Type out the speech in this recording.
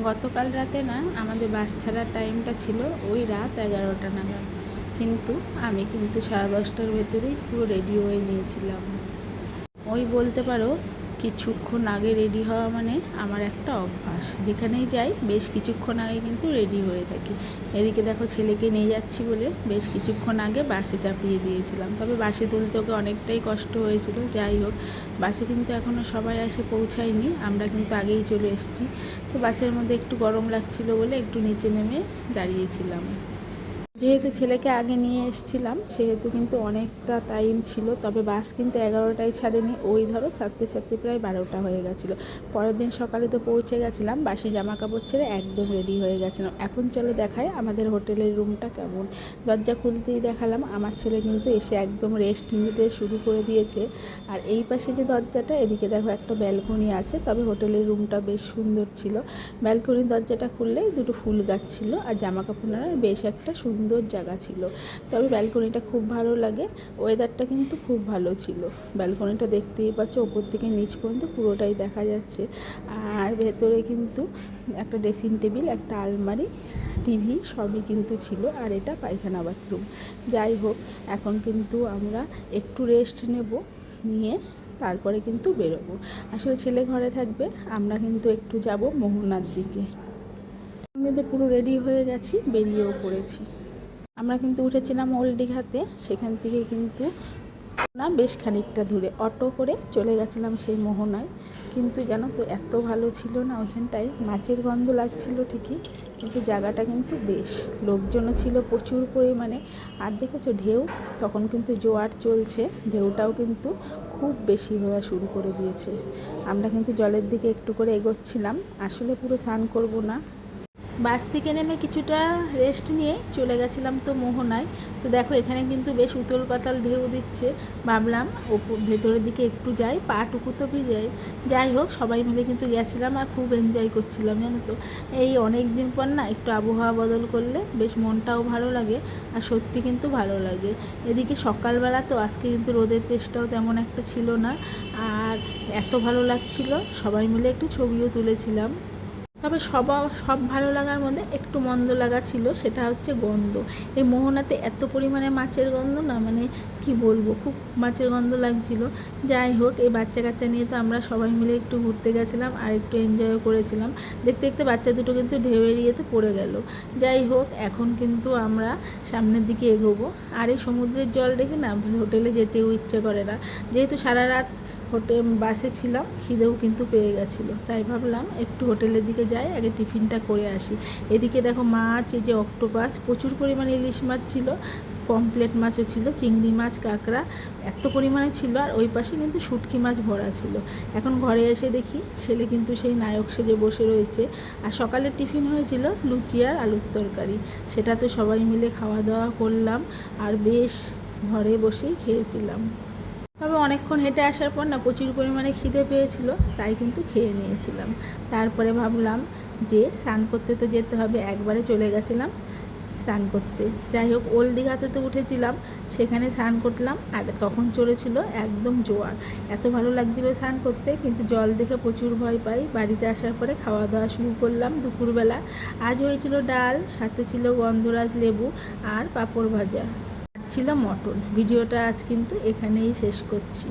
গতকাল রাতে না আমাদের বাস ছাড়ার টাইমটা ছিল ওই রাত 11টা নাগাদ, কিন্তু আমি কিন্তু 10:30টার ভেতরেই পুরো রেডি হয়ে নিয়েছিলাম। ওই বলতে পারো কিছুক্ষণ আগে রেডি হওয়া মানে আমার একটা অভ্যাস, যেখানেই যাই বেশ কিছুক্ষণ আগে কিন্তু রেডি হয়ে থাকি। এদিকে দেখো ছেলেকে নিয়ে যাচ্ছি বলে বেশ কিছুক্ষণ আগে বাসে চাপিয়ে দিয়েছিলাম, তবে বাসে তুলতে ওকে অনেকটাই কষ্ট হয়েছিল। যাই হোক, বাসে কিন্তু এখনও সবাই এসে পৌঁছায়নি, আমরা কিন্তু আগেই চলে এসেছি। তো বাসের মধ্যে একটু গরম লাগছিল বলে একটু নিচে নেমে দাঁড়িয়েছিলাম। যেহেতু ছেলেকে আগে নিয়ে এসেছিলাম সেহেতু কিন্তু অনেকটা টাইম ছিল, তবে বাস কিন্তু 11টায় ছাড়েনি, ওই ধরো ছাড়তে ছাড়তে প্রায় 12টা হয়ে গেছিলো। পরের দিন সকালে তো পৌঁছে গেছিলাম, বাসি জামা কাপড় ছেড়ে একদম রেডি হয়ে গেছিলাম। এখন চলো দেখায় আমাদের হোটেলের রুমটা কেমন। দরজা খুলতেই দেখালাম আমার ছেলে কিন্তু এসে একদম রেস্ট নিতে শুরু করে দিয়েছে। আর এই পাশে যে দরজাটা, এদিকে দেখো একটা ব্যালকনি আছে, তবে হোটেলের রুমটা বেশ সুন্দর ছিল। ব্যালকনির দরজাটা খুললেই দুটো ফুল গাছ ছিল আর জামা কাপড় নাড়ার বেশ একটা সুন্দর জায়গা ছিল। তবে ব্যালকনিটা খুব ভালো লাগে, ওয়েদারটা কিন্তু খুব ভালো ছিল। ব্যালকনিটা দেখতেই পাচ্ছ, ওপর থেকে নিচ পর্যন্ত পুরোটাই দেখা যাচ্ছে। আর ভেতরে কিন্তু একটা ড্রেসিং টেবিল, একটা আলমারি, টিভি সবই কিন্তু ছিল। আর এটা পায়খানা বাথরুম। যাই হোক, এখন কিন্তু আমরা একটু রেস্ট নেব, নিয়ে তারপরে কিন্তু বেরোবো। আসলে ছেলে ঘরে থাকবে, আমরা কিন্তু একটু যাব মোহনার দিকে। কিন্তু পুরো রেডি হয়ে গেছি, বেরিয়েও পড়েছি। আমরা কিন্তু উঠেছিলাম ওল্ড দীঘাতে, সেখান থেকে কিন্তু না বেশ খানিকটা দূরে অটো করে চলে গেছিলাম সেই মোহনায়। কিন্তু জানো তো এত ভালো ছিল না, ওইখানটায় মাছের গন্ধ লাগছিল ঠিকই, কিন্তু জায়গাটা কিন্তু বেশ, লোকজনও ছিল প্রচুর পরিমাণে। আর দেখেছো ঢেউ, তখন কিন্তু জোয়ার চলছে, ঢেউটাও কিন্তু খুব বেশি হওয়া শুরু করে দিয়েছে। আমরা কিন্তু জলের দিকে একটু করে এগোচ্ছিলাম, আসলে পুরো স্নান করবো না। বাস থেকে নেমে কিছুটা রেস্ট নিয়ে চলে গেছিলাম তো মোহনায়। তো দেখো এখানে কিন্তু বেশ উতল পাতাল ঢেউ দিচ্ছে, ভাবলাম ভেতরের দিকে একটু যাই, পা টুকু তো ভিজাই। যাই হোক, সবাই মিলে কিন্তু গেছিলাম আর খুব এনজয় করছিলাম জানো তো। এই অনেক দিন পর না একটু আবহাওয়া বদল করলে বেশ মনটাও ভালো লাগে, আর সত্যি কিন্তু ভালো লাগে। এদিকে সকালবেলা তো আজকে কিন্তু রোদের তেজটাও তেমন একটা ছিল না, আর এত ভালো লাগছিল, সবাই মিলে একটু ছবিও তুলেছিলাম। তবে সব ভালো লাগার মধ্যে একটু মন্দ লাগা ছিল, সেটা হচ্ছে গন্ধ। এই মোহনাতে এত পরিমাণে মাছের গন্ধ না, মানে কি বলবো, খুব মাছের গন্ধ লাগছিল। যাই হোক, এই বাচ্চা কাচ্চা নিয়ে তো আমরা সবাই মিলে একটু ঘুরতে গেছিলাম আর একটু এনজয়ও করেছিলাম। দেখতে দেখতে বাচ্চা দুটো কিন্তু ঢেউ এড়িয়েতে পড়ে গেল। যাই হোক, এখন কিন্তু আমরা সামনের দিকে এগোবো। আর এই সমুদ্রের জল দেখে না হোটেলে যেতেও ইচ্ছে করে না, যেহেতু সারা রাত বাসে ছিলাম, খিদেও কিন্তু পেয়ে গেছিলো, তাই ভাবলাম একটু হোটেলের দিকে যাই, আগে টিফিনটা করে আসি। এদিকে দেখো মাছ, এই যে অক্টোপাস, প্রচুর পরিমাণে ইলিশ মাছ ছিল, পমফ্লেট মাছও ছিল, চিংড়ি মাছ, কাঁকড়া এত পরিমাণে ছিল। আর ওই পাশে কিন্তু শুটকি মাছ ভরা ছিল। এখন ঘরে এসে দেখি ছেলে কিন্তু সেই নায়ক সেজে বসে রয়েছে। আর সকালের টিফিন হয়েছিল লুচি আর আলুর তরকারি, সেটা তো সবাই মিলে খাওয়া দাওয়া করলাম আর বেশ ঘরে বসেই খেয়েছিলাম। তবে অনেকক্ষণ হেঁটে আসার পর না প্রচুর পরিমাণে খিদে পেয়েছিল, তাই কিন্তু খেয়ে নিয়েছিলাম। তারপরে ভাবলাম যে স্নান করতে তো যেতে হবে, একবারে চলে গেছিলাম স্নান করতে। যাই হোক, ওল্ড দীঘাতে তো উঠেছিলাম, সেখানে স্নান করলাম, আর তখন চলেছিল একদম জোয়ার। এত ভালো লাগছিলো স্নান করতে, কিন্তু জল দেখে প্রচুর ভয় পাই। বাড়িতে আসার পরে খাওয়া দাওয়া শুরু করলাম দুপুরবেলা। আজ হয়েছিল ডাল, সাথে ছিল গন্ধরাজ লেবু আর পাঁপড় ভাজা, ছিল মটন। ভিডিওটা আজ কিন্তু এখানেই শেষ করছি।